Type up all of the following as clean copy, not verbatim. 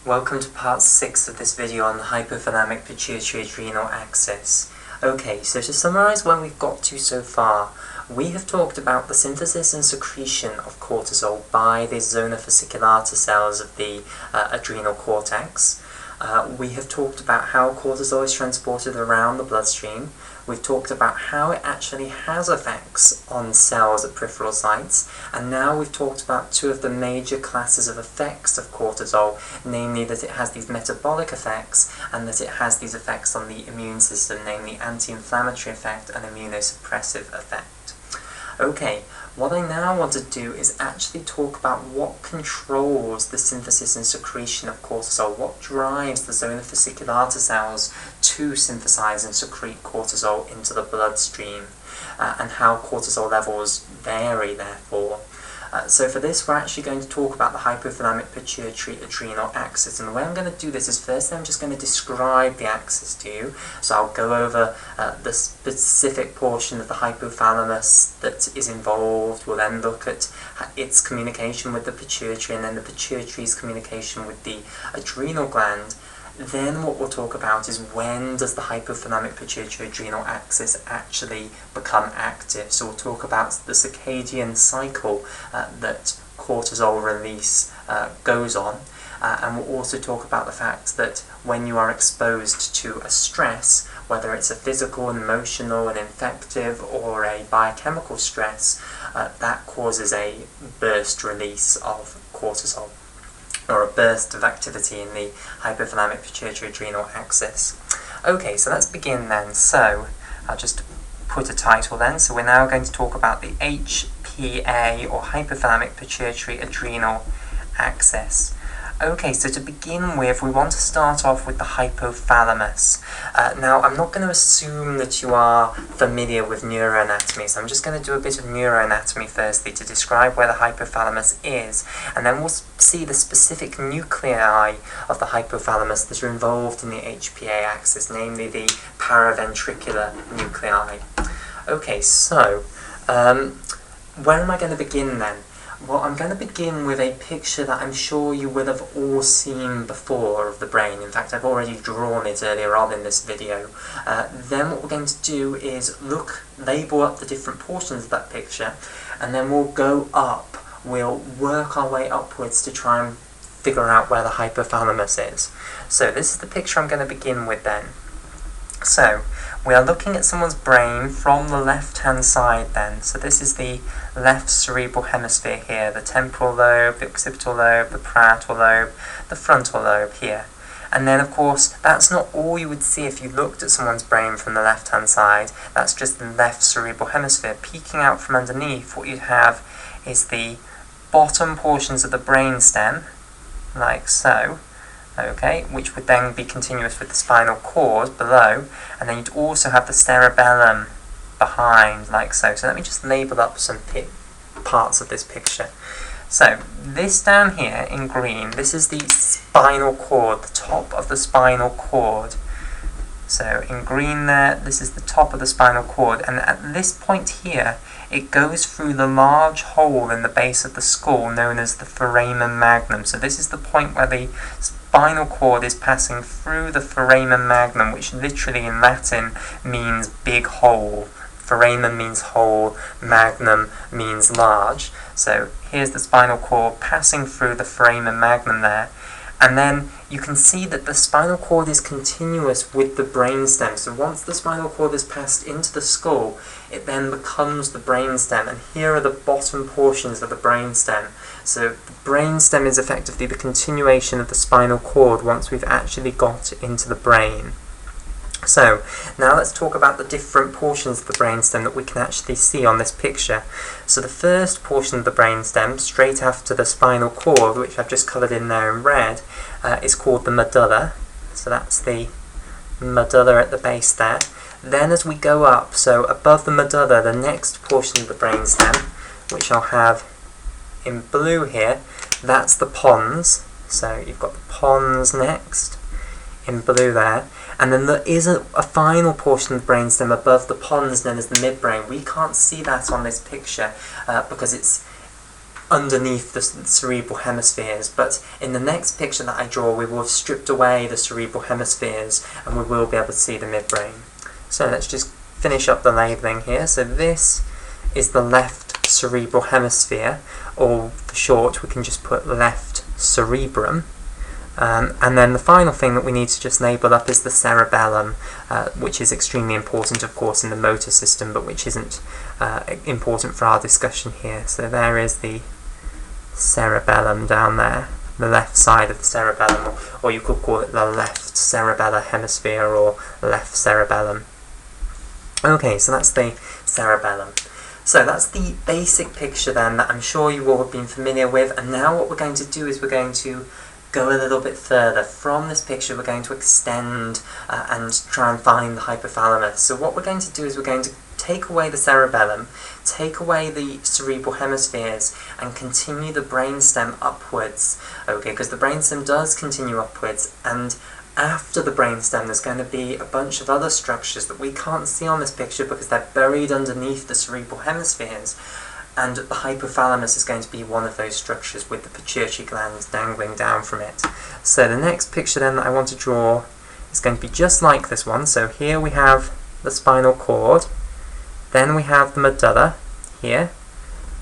Welcome to part 6 of this video on the hypothalamic-pituitary-adrenal axis. Okay, so to summarise where we've got to so far, we have talked about the synthesis and secretion of cortisol by the zona fasciculata cells of the adrenal cortex. We have talked about how cortisol is transported around the bloodstream. We've talked about how it actually has effects on cells at peripheral sites, and now we've talked about two of the major classes of effects of cortisol, namely that it has these metabolic effects and that it has these effects on the immune system, namely anti-inflammatory effect and immunosuppressive effect. Okay, what I now want to do is actually talk about what controls the synthesis and secretion of cortisol, what drives the zona fasciculata cells to synthesize and secrete cortisol into the bloodstream, and how cortisol levels vary therefore. So for this we're actually going to talk about the hypothalamic-pituitary-adrenal axis, and the way I'm going to do this is first I'm just going to describe the axis to you. So I'll go over the specific portion of the hypothalamus that is involved. We'll then look at its communication with the pituitary and then the pituitary's communication with the adrenal gland. Then what we'll talk about is when does the hypothalamic-pituitary-adrenal axis actually become active. So we'll talk about the circadian cycle that cortisol release goes on, and we'll also talk about the fact that when you are exposed to a stress, whether it's a physical, an emotional, an infective, or a biochemical stress, that causes a burst release of cortisol, or a burst of activity in the hypothalamic-pituitary-adrenal axis. Okay, so let's begin then. So I'll just put a title then. So we're now going to talk about the HPA, or hypothalamic-pituitary-adrenal axis. Okay, so to begin with, we want to start off with the hypothalamus. Now, I'm not going to assume that you are familiar with neuroanatomy, so I'm just going to do a bit of neuroanatomy firstly to describe where the hypothalamus is, and then we'll see the specific nuclei of the hypothalamus that are involved in the HPA axis, namely the paraventricular nuclei. Okay, so, where am I going to begin then? Well, I'm going to begin with a picture that I'm sure you will have all seen before of the brain. In fact, I've already drawn it earlier on in this video. Then what we're going to do is label up the different portions of that picture, and then we'll go up. We'll work our way upwards to try and figure out where the hypothalamus is. So this is the picture I'm going to begin with then. So, we are looking at someone's brain from the left-hand side then. So this is the left cerebral hemisphere here, the temporal lobe, the occipital lobe, the parietal lobe, the frontal lobe here. And then, of course, that's not all you would see if you looked at someone's brain from the left-hand side. That's just the left cerebral hemisphere. Peeking out from underneath, what you'd have is the bottom portions of the brainstem, like so. Okay, which would then be continuous with the spinal cord below, and then you'd also have the cerebellum behind, like so. So let me just label up some parts of this picture. So this down here in green, this is the spinal cord, the top of the spinal cord. So in green there, this is the top of the spinal cord, and at this point here, it goes through the large hole in the base of the skull known as the foramen magnum. So this is the point where the spinal cord is passing through the foramen magnum, which literally in Latin means big hole. Foramen means hole, magnum means large. So here's the spinal cord passing through the foramen magnum there. And then you can see that the spinal cord is continuous with the brainstem. So once the spinal cord is passed into the skull, it then becomes the brainstem. And here are the bottom portions of the brainstem. So the brainstem is effectively the continuation of the spinal cord once we've actually got into the brain. So, now let's talk about the different portions of the brainstem that we can actually see on this picture. So the first portion of the brainstem, straight after the spinal cord, which I've just coloured in there in red, is called the medulla. So that's the medulla at the base there. Then as we go up, so above the medulla, the next portion of the brainstem, which I'll have in blue here, that's the pons. So you've got the pons next, in blue there. And then there is a final portion of the brainstem above the pons known as the midbrain. We can't see that on this picture because it's underneath the cerebral hemispheres, but in the next picture that I draw we will have stripped away the cerebral hemispheres and we will be able to see the midbrain. So let's just finish up the labelling here. So this is the left cerebral hemisphere, or for short we can just put left cerebrum. And then the final thing that we need to just label up is the cerebellum, which is extremely important, of course, in the motor system, but which isn't important for our discussion here. So there is the cerebellum down there, the left side of the cerebellum, or you could call it the left cerebellar hemisphere or left cerebellum. Okay, so that's the cerebellum. So that's the basic picture then that I'm sure you all have been familiar with, and now what we're going to do is we're going to go a little bit further. From this picture we're going to extend and try and find the hypothalamus. So what we're going to do is we're going to take away the cerebellum, take away the cerebral hemispheres, and continue the brainstem upwards. Okay, because the brainstem does continue upwards, and after the brainstem there's going to be a bunch of other structures that we can't see on this picture because they're buried underneath the cerebral hemispheres. And the hypothalamus is going to be one of those structures with the pituitary glands dangling down from it. So the next picture then that I want to draw is going to be just like this one. So here we have the spinal cord, then we have the medulla here,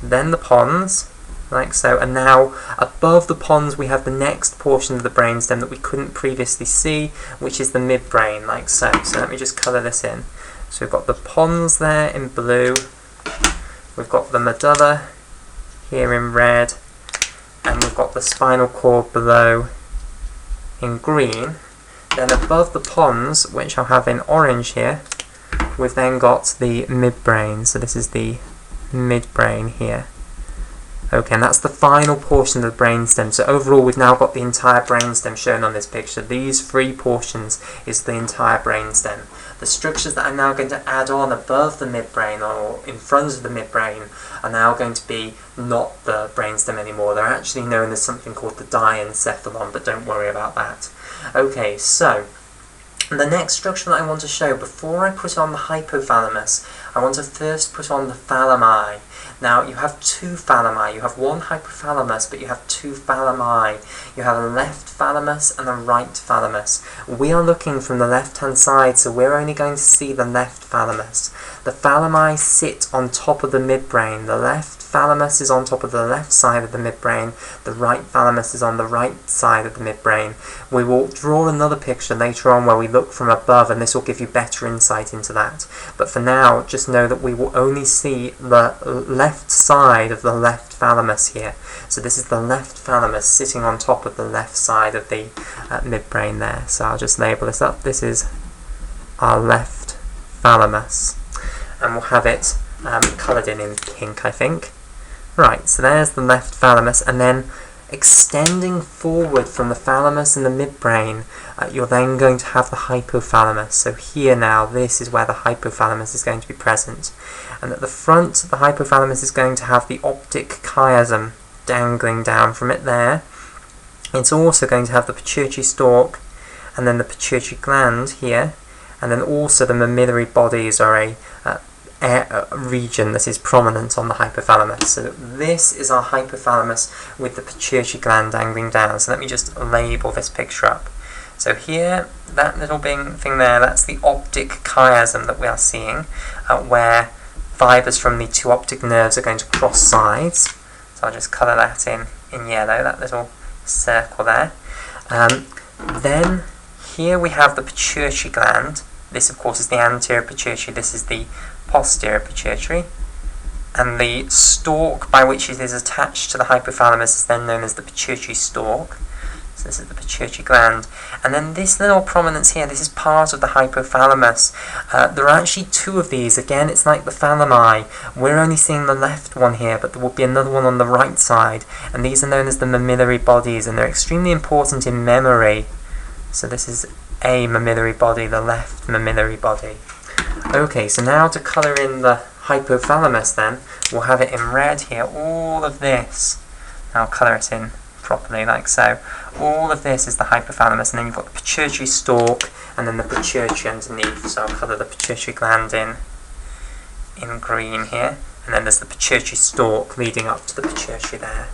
then the pons, like so, and now above the pons we have the next portion of the brainstem that we couldn't previously see, which is the midbrain, like so. So let me just colour this in. So we've got the pons there in blue, we've got the medulla here in red, and we've got the spinal cord below in green. Then above the pons, which I'll have in orange here, we've then got the midbrain. So this is the midbrain here. Okay, and that's the final portion of the brainstem. So overall we've now got the entire brainstem shown on this picture. These three portions is the entire brainstem. The structures that I'm now going to add on above the midbrain or in front of the midbrain are now going to be not the brainstem anymore. They're actually known as something called the diencephalon, but don't worry about that. Okay, so the next structure that I want to show, before I put on the hypothalamus, I want to first put on the thalami. Now, you have two thalami. You have one hypothalamus, but you have two thalami. You have a left thalamus and a right thalamus. We are looking from the left-hand side, so we're only going to see the left thalamus. The thalami sit on top of the midbrain. The left thalamus is on top of the left side of the midbrain. The right thalamus is on the right side of the midbrain. We will draw another picture later on where we look from above, and this will give you better insight into that. But for now, just know that we will only see the left side of the left thalamus here. So this is the left thalamus sitting on top of the left side of the midbrain there. So I'll just label this up. This is our left thalamus. And we'll have it coloured in pink, I think. Right, so there's the left thalamus, and then extending forward from the thalamus and the midbrain, you're then going to have the hypothalamus. So here now, this is where the hypothalamus is going to be present. And at the front, the hypothalamus is going to have the optic chiasm dangling down from it there. It's also going to have the pituitary stalk, and then the pituitary gland here, and then also the mammillary bodies are a region that is prominent on the hypothalamus. So this is our hypothalamus with the pituitary gland dangling down. So let me just label this picture up. So here, that little thing there, that's the optic chiasm that we are seeing, where fibres from the two optic nerves are going to cross sides. So I'll just colour that in yellow, that little circle there. Then here we have the pituitary gland. This of course is the anterior pituitary, this is the posterior pituitary, and the stalk by which it is attached to the hypothalamus is then known as the pituitary stalk. So this is the pituitary gland. And then this little prominence here, this is part of the hypothalamus. There are actually two of these. Again, it's like the thalami. We're only seeing the left one here, but there will be another one on the right side. And these are known as the mammillary bodies, and they're extremely important in memory. So this is a mammillary body, the left mammillary body. Okay, so now to colour in the hypothalamus then, we'll have it in red here, all of this. I'll colour it in properly like so. All of this is the hypothalamus, and then you've got the pituitary stalk and then the pituitary underneath. So I'll colour the pituitary gland in green here. and then there's the pituitary stalk leading up to the pituitary there.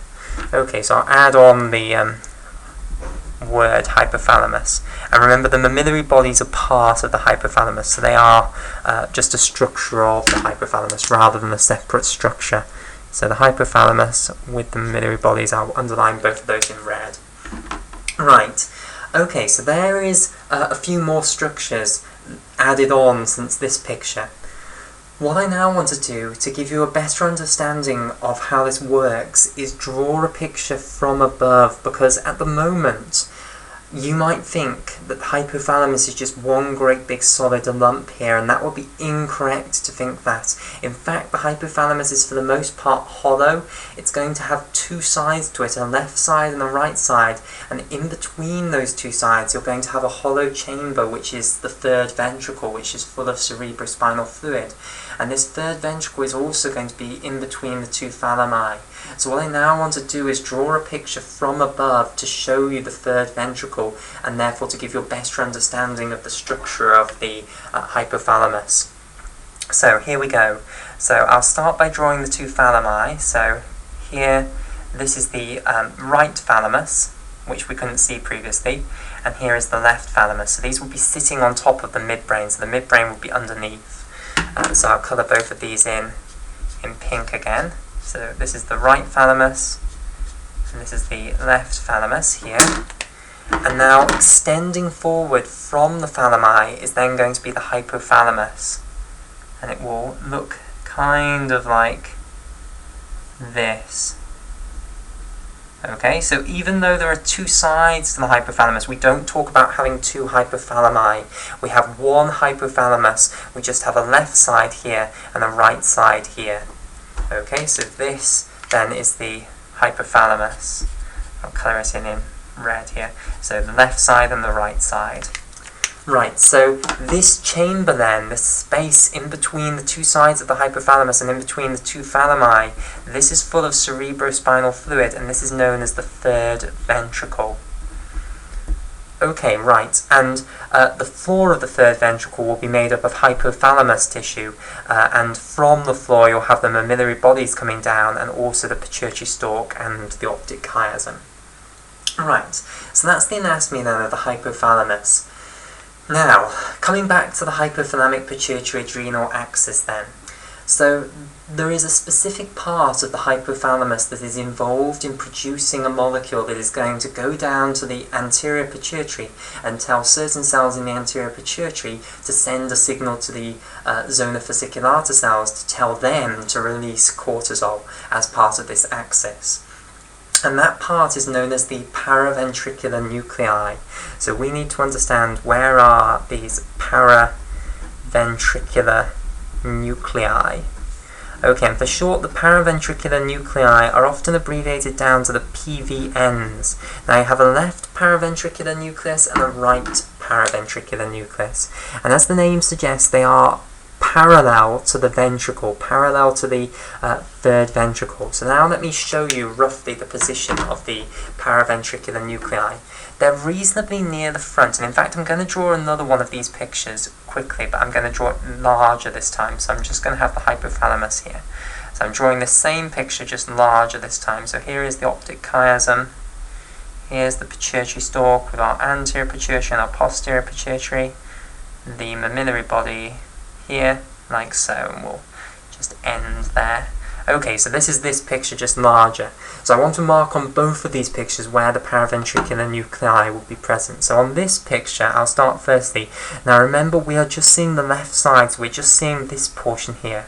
Okay, so I'll add on the word hypothalamus. And remember, the mammillary bodies are part of the hypothalamus, so they are just a structure of the hypothalamus rather than a separate structure. So the hypothalamus with the mammillary bodies, I'll underline both of those in red. Right, okay, so there is a few more structures added on since this picture. What I now want to do, to give you a better understanding of how this works, is draw a picture from above, because at the moment you might think that the hypothalamus is just one great big solid lump here, and that would be incorrect to think that. In fact, the hypothalamus is for the most part hollow. It's going to have two sides to it, a left side and a right side, and in between those two sides you're going to have a hollow chamber, which is the third ventricle, which is full of cerebrospinal fluid. And this third ventricle is also going to be in between the two thalami. So what I now want to do is draw a picture from above to show you the third ventricle, and therefore to give you a better understanding of the structure of the hypothalamus. So here we go. So I'll start by drawing the two thalami. So here, this is the right thalamus, which we couldn't see previously, and here is the left thalamus. So these will be sitting on top of the midbrain, so the midbrain will be underneath. So I'll colour both of these in pink again. So this is the right thalamus, and this is the left thalamus here. And now extending forward from the thalami is then going to be the hypothalamus. And it will look kind of like this. Okay, so even though there are two sides to the hypothalamus, we don't talk about having two hypothalami. We have one hypothalamus. We just have a left side here and a right side here. Okay, so this then is the hypothalamus. I'll colour it in red here. So the left side and the right side. Right, so this chamber then, this space in between the two sides of the hypothalamus and in between the two thalami, this is full of cerebrospinal fluid, and this is known as the third ventricle. Okay, right, and the floor of the third ventricle will be made up of hypothalamus tissue, and from the floor you'll have the mammillary bodies coming down, and also the pituitary stalk and the optic chiasm. Right, so that's the anatomy then of the hypothalamus. Now, coming back to the hypothalamic-pituitary-adrenal axis then. So, there is a specific part of the hypothalamus that is involved in producing a molecule that is going to go down to the anterior pituitary and tell certain cells in the anterior pituitary to send a signal to the zona fasciculata cells to tell them to release cortisol as part of this axis. And that part is known as the paraventricular nuclei. So we need to understand where are these paraventricular nuclei. Okay, and for short, the paraventricular nuclei are often abbreviated down to the PVNs. Now you have a left paraventricular nucleus and a right paraventricular nucleus. And as the name suggests, they are parallel to the ventricle, parallel to the third ventricle. So now let me show you roughly the position of the paraventricular nuclei. They're reasonably near the front, and in fact I'm going to draw another one of these pictures quickly, but I'm going to draw it larger this time, so I'm just going to have the hypothalamus here. So I'm drawing the same picture, just larger this time. So here is the optic chiasm, here's the pituitary stalk with our anterior pituitary and our posterior pituitary, the mammillary body here, like so, and we'll just end there. Okay, so this is this picture, just larger. So I want to mark on both of these pictures where the paraventricular nuclei will be present. So on this picture, I'll start firstly. Now remember, we are just seeing the left side, so we're just seeing this portion here.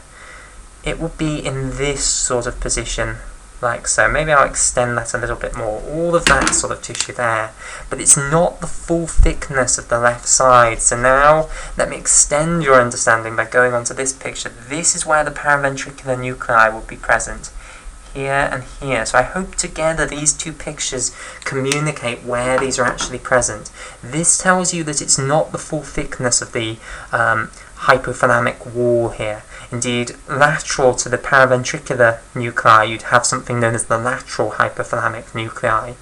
It will be in this sort of position, like so. Maybe I'll extend that a little bit more. All of that sort of tissue there. But it's not the full thickness of the left side. So now, let me extend your understanding by going on to this picture. This is where the paraventricular nuclei will be present. Here and here. So I hope together these two pictures communicate where these are actually present. This tells you that it's not the full thickness of the hypothalamic wall here. Indeed, lateral to the paraventricular nuclei, you'd have something known as the lateral hypothalamic nuclei,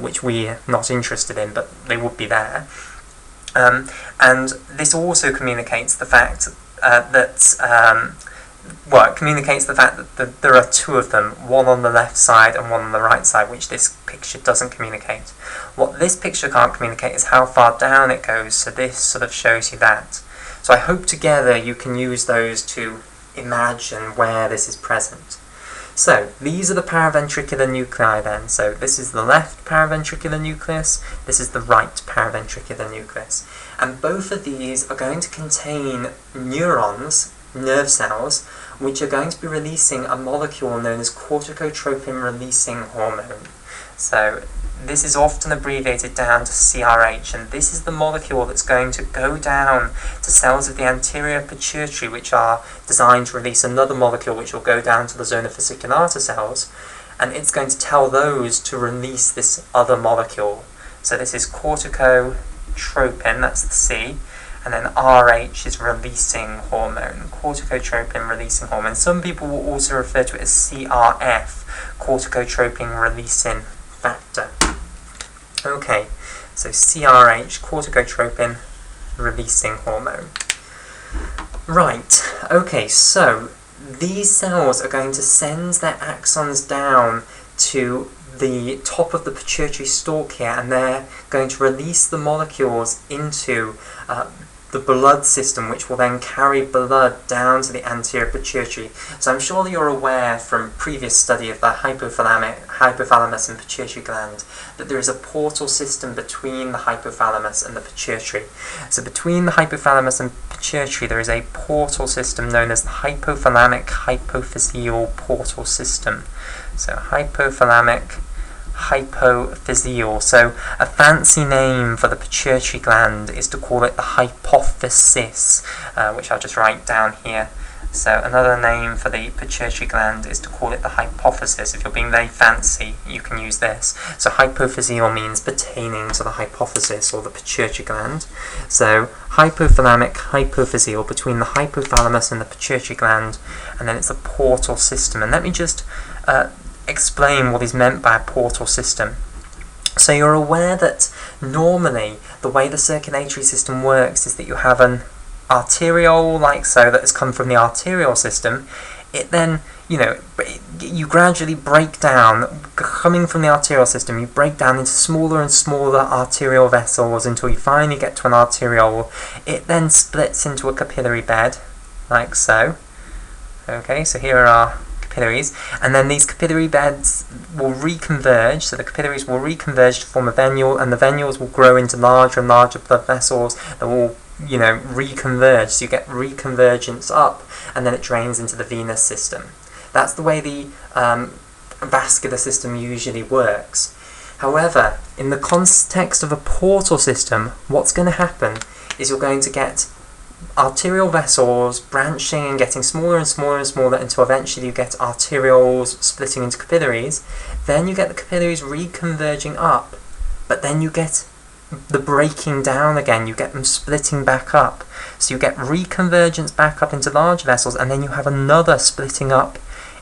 which we're not interested in, but they would be there. And this also communicates the fact that well, it communicates the fact that there are two of them, one on the left side and one on the right side, which this picture doesn't communicate. What this picture can't communicate is how far down it goes, so this sort of shows you that. So I hope together you can use those to imagine where this is present. So these are the paraventricular nuclei then. So this is the left paraventricular nucleus, this is the right paraventricular nucleus. And both of these are going to contain neurons, nerve cells, which are going to be releasing a molecule known as corticotropin-releasing hormone. So this is often abbreviated down to CRH, and this is the molecule that's going to go down to cells of the anterior pituitary, which are designed to release another molecule which will go down to the zona fasciculata cells, and it's going to tell those to release this other molecule. So this is corticotropin, that's the C, and then RH is releasing hormone, corticotropin releasing hormone. Some people will also refer to it as CRF, corticotropin releasing factor. Okay, so CRH, corticotropin releasing hormone. Right, okay, so these cells are going to send their axons down to the top of the pituitary stalk here, and they're going to release the molecules into the blood system, which will then carry blood down to the anterior pituitary. So I'm sure you're aware from previous study of the hypothalamus and pituitary gland that there is a portal system between the hypothalamus and the pituitary. So between the hypothalamus and pituitary there is a portal system known as the hypothalamic-hypophyseal portal system. So hypothalamic hypophyseal. So a fancy name for the pituitary gland is to call it the hypophysis, which I'll just write down here. So another name for the pituitary gland is to call it the hypophysis. If you're being very fancy, you can use this. So hypophyseal means pertaining to the hypophysis or the pituitary gland. So hypothalamic hypophyseal, between the hypothalamus and the pituitary gland, and then it's a portal system. And let me just explain what is meant by a portal system. So you're aware that normally the way the circulatory system works is that you have an arteriole, like so, that has come from the arterial system. It then, you gradually break down, coming from the arterial system, you break down into smaller and smaller arterial vessels until you finally get to an arteriole. It then splits into a capillary bed, like so. Okay, so here are our capillaries, and then these capillary beds will reconverge, so the capillaries will reconverge to form a venule, and the venules will grow into larger and larger blood vessels that will, reconverge, so you get reconvergence up, and then it drains into the venous system. That's the way the vascular system usually works. However, in the context of a portal system, what's going to happen is you're going to get arterial vessels branching and getting smaller and smaller and smaller until eventually you get arterioles splitting into capillaries. Then you get the capillaries reconverging up, but then you get the breaking down again, you get them splitting back up. So you get reconvergence back up into large vessels, and then you have another splitting up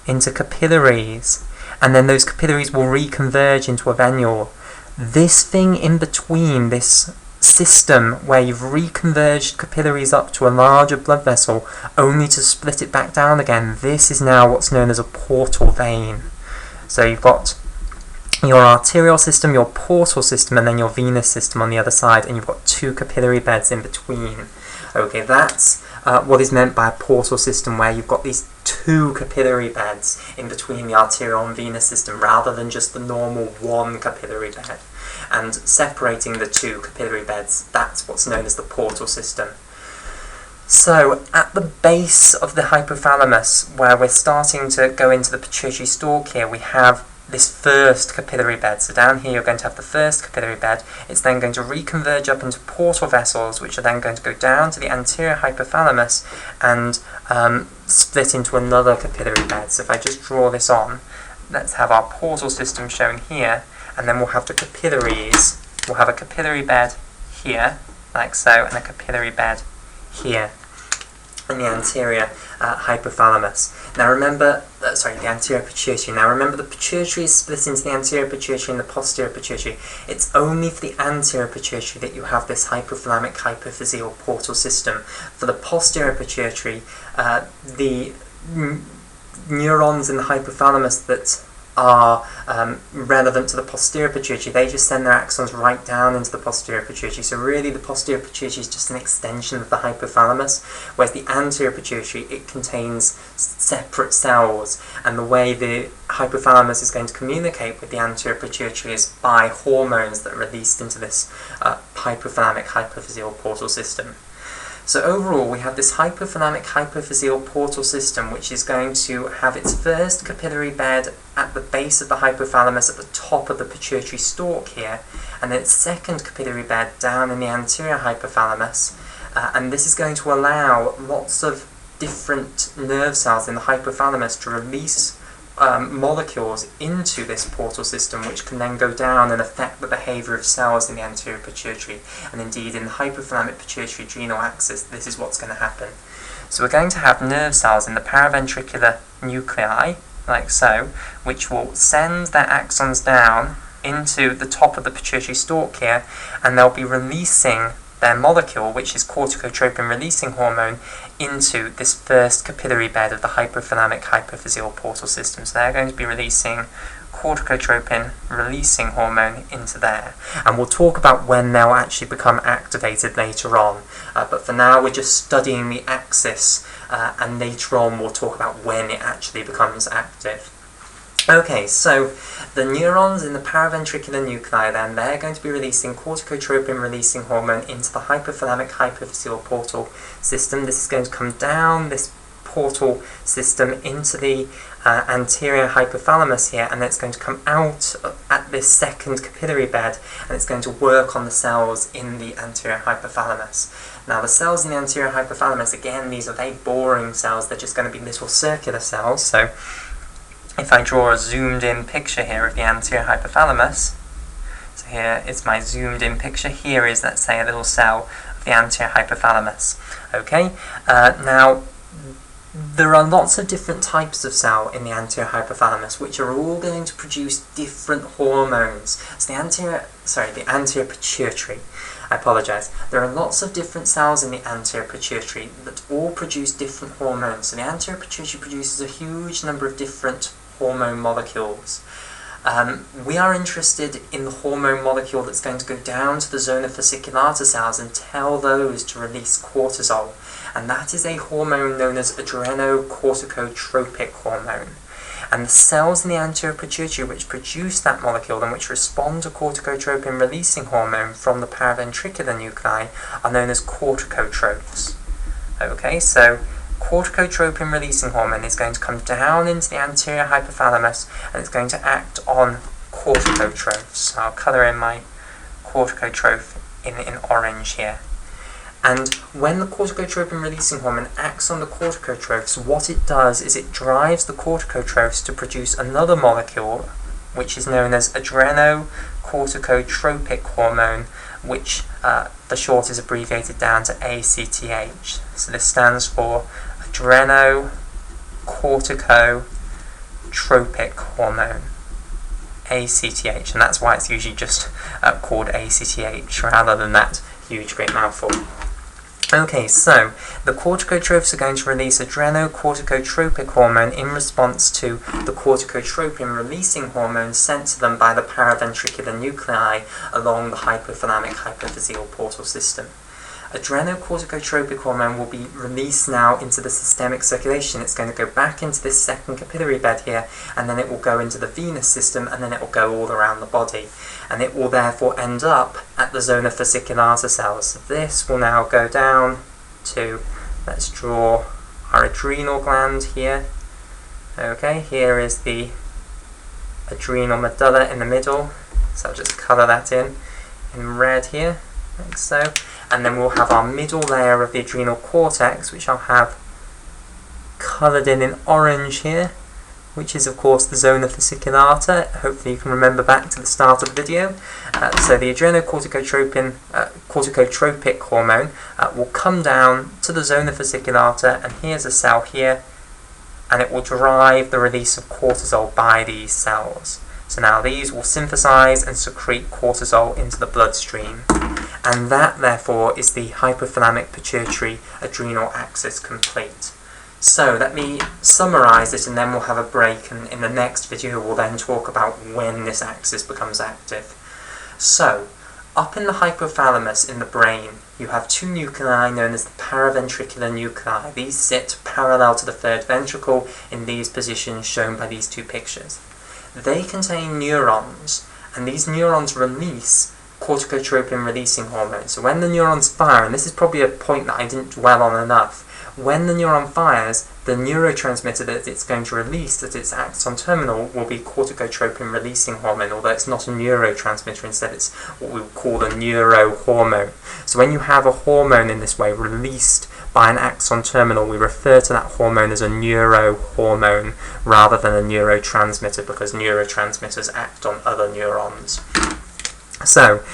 into capillaries, and then those capillaries will reconverge into a venule. This thing in between, this system where you've reconverged capillaries up to a larger blood vessel only to split it back down again, this is now what's known as a portal vein. So you've got your arterial system, your portal system, and then your venous system on the other side, and you've got two capillary beds in between. Okay, that's what is meant by a portal system, where you've got these two capillary beds in between the arterial and venous system rather than just the normal one capillary bed. And separating the two capillary beds, that's what's known as the portal system. So at the base of the hypothalamus, where we're starting to go into the pituitary stalk here, we have this first capillary bed. So down here you're going to have the first capillary bed. It's then going to reconverge up into portal vessels, which are then going to go down to the anterior hypothalamus and split into another capillary bed. So if I just draw this on, let's have our portal system shown here, and then we'll have the capillaries. We'll have a capillary bed here, like so, and a capillary bed here in the anterior hypothalamus. Now remember, the anterior pituitary. Now remember, the pituitary is split into the anterior pituitary and the posterior pituitary. It's only for the anterior pituitary that you have this hypothalamic hypophyseal portal system. For the posterior pituitary, the neurons in the hypothalamus that are relevant to the posterior pituitary. They just send their axons right down into the posterior pituitary. So really the posterior pituitary is just an extension of the hypothalamus, whereas the anterior pituitary, it contains separate cells, and the way the hypothalamus is going to communicate with the anterior pituitary is by hormones that are released into this hypothalamic hypophyseal portal system. So overall, we have this hypothalamic hypophyseal portal system, which is going to have its first capillary bed at the base of the hypothalamus at the top of the pituitary stalk here, and then its second capillary bed down in the anterior hypothalamus, and this is going to allow lots of different nerve cells in the hypothalamus to release molecules into this portal system, which can then go down and affect the behaviour of cells in the anterior pituitary. And indeed, in the hypothalamic-Pituitary-Adrenal axis, this is what's going to happen. So we're going to have nerve cells in the paraventricular nuclei, like so, which will send their axons down into the top of the pituitary stalk here, and they'll be releasing their molecule, which is corticotropin-releasing hormone, into this first capillary bed of the hypothalamic hypophyseal portal system. So they're going to be releasing corticotropin-releasing hormone into there. And we'll talk about when they'll actually become activated later on. But for now, we're just studying the axis, and later on we'll talk about when it actually becomes active. Okay, so the neurons in the paraventricular nuclei then, they're going to be releasing corticotropin-releasing hormone into the hypothalamic hypophyseal portal system. This is going to come down this portal system into the anterior hypothalamus here, and then it's going to come out at this second capillary bed, and it's going to work on the cells in the anterior hypothalamus. Now the cells in the anterior hypothalamus, again, these are very boring cells. They're just going to be little circular cells. So if I draw a zoomed in picture here of the anterior hypothalamus, so here is my zoomed in picture, here is, let's say, a little cell of the anterior hypothalamus. Okay, now there are lots of different types of cell in the anterior hypothalamus, which are all going to produce different hormones. So the anterior pituitary, I apologise. There are lots of different cells in the anterior pituitary that all produce different hormones. So the anterior pituitary produces a huge number of different hormone molecules. We are interested in the hormone molecule that's going to go down to the zona fasciculata cells and tell those to release cortisol, and that is a hormone known as adrenocorticotropic hormone. And the cells in the anterior pituitary which produce that molecule and which respond to corticotropin releasing hormone from the paraventricular nuclei are known as corticotrophs. Okay, so corticotropin releasing hormone is going to come down into the anterior hypothalamus, and it's going to act on corticotrophs. So I'll colour in my corticotroph in orange here. And when the corticotropin releasing hormone acts on the corticotrophs, what it does is it drives the corticotrophs to produce another molecule, which is known as adrenocorticotropic hormone, which for short is abbreviated down to ACTH. So this stands for adrenocorticotropic hormone, ACTH, and that's why it's usually just called ACTH rather than that huge great mouthful. Okay, so the corticotrophs are going to release adrenocorticotropic hormone in response to the corticotropin releasing hormone sent to them by the paraventricular nuclei along the hypothalamic hypophyseal portal system. Adrenocorticotropic hormone will be released now into the systemic circulation. It's going to go back into this second capillary bed here, and then it will go into the venous system, and then it will go all around the body. And it will therefore end up at the zona fasciculata cells. So this will now go down to, let's draw our adrenal gland here. Okay, here is the adrenal medulla in the middle. So I'll just colour that in red here, like so. And then we'll have our middle layer of the adrenal cortex, which I'll have coloured in orange here, which is of course the zona fasciculata. Hopefully you can remember back to the start of the video. So the adrenocorticotropic hormone will come down to the zona fasciculata, and here's a cell here, and it will drive the release of cortisol by these cells. So now these will synthesize and secrete cortisol into the bloodstream, and that therefore is the hypothalamic-Pituitary-Adrenal axis complete. So let me summarise it and then we'll have a break, and in the next video we'll then talk about when this axis becomes active. So, up in the hypothalamus in the brain, you have two nuclei known as the paraventricular nuclei. These sit parallel to the third ventricle in these positions shown by these two pictures. They contain neurons, and these neurons release corticotropin-releasing hormone. So when the neurons fire, and this is probably a point that I didn't dwell on enough, when the neuron fires, the neurotransmitter that it's going to release at its axon terminal will be corticotropin-releasing hormone, although it's not a neurotransmitter, instead it's what we would call a neurohormone. So when you have a hormone in this way released by an axon terminal, we refer to that hormone as a neurohormone rather than a neurotransmitter, because neurotransmitters act on other neurons. So,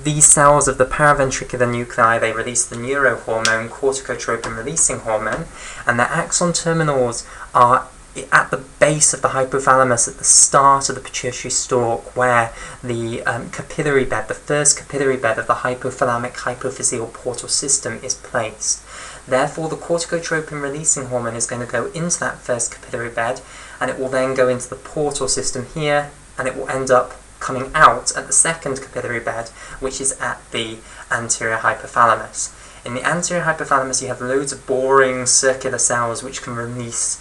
these cells of the paraventricular nuclei, they release the neurohormone, corticotropin-releasing hormone, and their axon terminals are at the base of the hypothalamus, at the start of the pituitary stalk, where the capillary bed, the first capillary bed of the hypothalamic-hypophyseal portal system is placed. Therefore, the corticotropin-releasing hormone is going to go into that first capillary bed, and it will then go into the portal system here, and it will end up coming out at the second capillary bed, which is at the anterior hypothalamus. In the anterior hypothalamus you have loads of boring circular cells which can release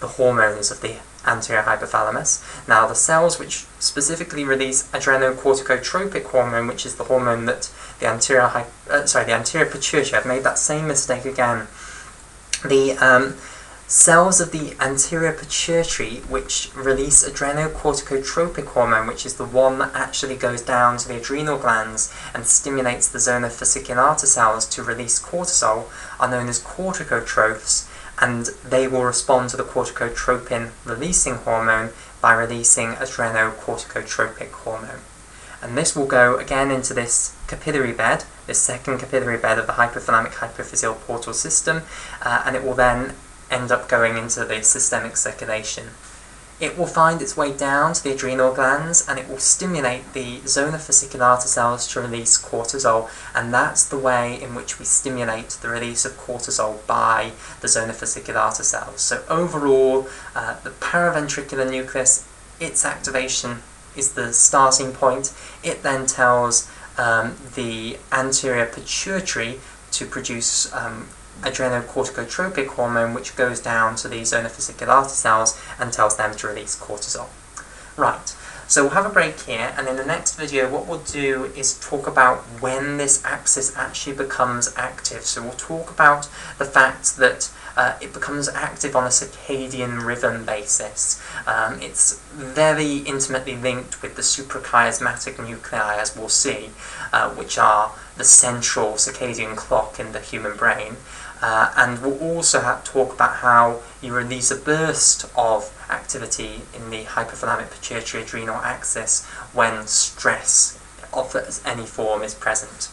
the hormones of the anterior hypothalamus. Now the cells which specifically release adrenocorticotropic hormone, which is the hormone that the anterior pituitary, I've made that same mistake again. The cells of the anterior pituitary which release adrenocorticotropic hormone, which is the one that actually goes down to the adrenal glands and stimulates the zona fasciculata cells to release cortisol, are known as corticotrophs, and they will respond to the corticotropin releasing hormone by releasing adrenocorticotropic hormone. And this will go again into this capillary bed, this second capillary bed of the hypothalamic-hypophyseal portal system, and it will then end up going into the systemic circulation. It will find its way down to the adrenal glands, and it will stimulate the zona fasciculata cells to release cortisol, and that's the way in which we stimulate the release of cortisol by the zona fasciculata cells. So overall, the paraventricular nucleus, its activation is the starting point. It then tells the anterior pituitary to produce adrenocorticotropic hormone, which goes down to the zona fasciculata cells and tells them to release cortisol. Right, so we'll have a break here, and in the next video what we'll do is talk about when this axis actually becomes active. So we'll talk about the fact that it becomes active on a circadian rhythm basis. It's very intimately linked with the suprachiasmatic nuclei, as we'll see, which are the central circadian clock in the human brain. And we'll also talk about how you release a burst of activity in the hypothalamic-pituitary-adrenal axis when stress of any form is present.